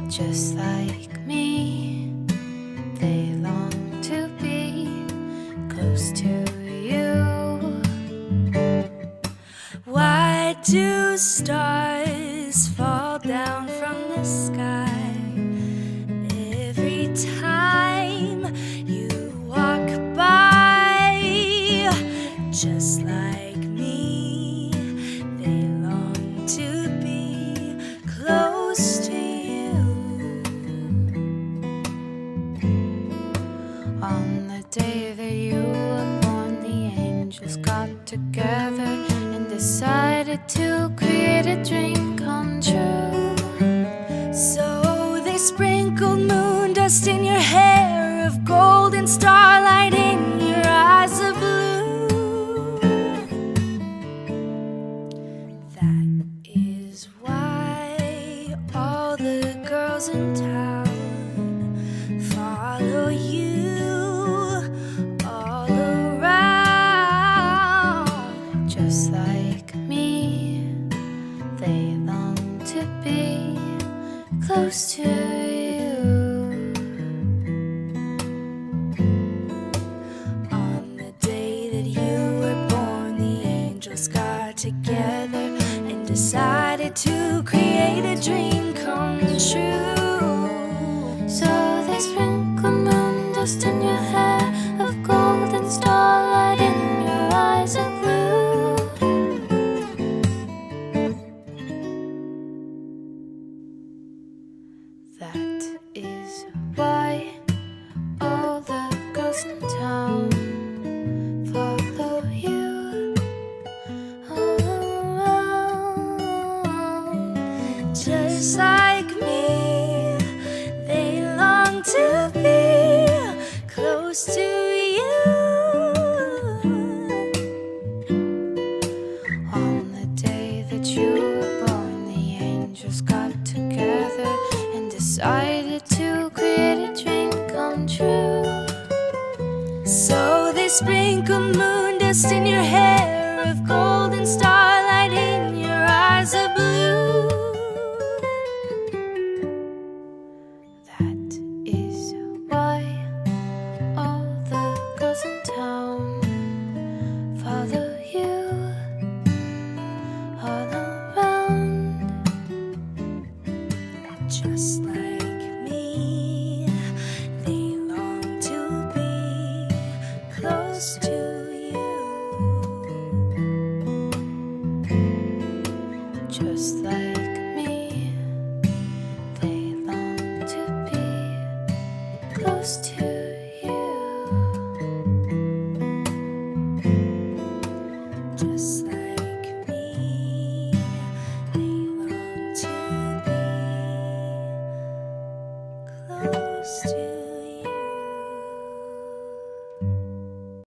just like me. They long to be close to you. Why do stars fall down from the sky every time you walk by? Just like me, they long to be close to you. On the day that you were born, the angels got together and decided to create a dream come true. So they sprinkled moon dust in your hair of gold and starlight in your eyes of blue. That is why all the girls in town follow you all around. Just like me, they long to be close to you. On the day that you were born, the angels got together and decided to create a dream come true. So they sprinkled moon dust in your hair of gold and starlight in your eyes of blue. That is why all the girls in town follow you all around. Just like me, they long to be close to you. On the day that you were born, the angels got together and decided to create a dream come true. So they sprinkled moon dust in your hair of gold and starlight in your eyes of blue. That is why all the girls in town follow you all around. Just like me, they long to be close to you. Just like me, they long to be close to you.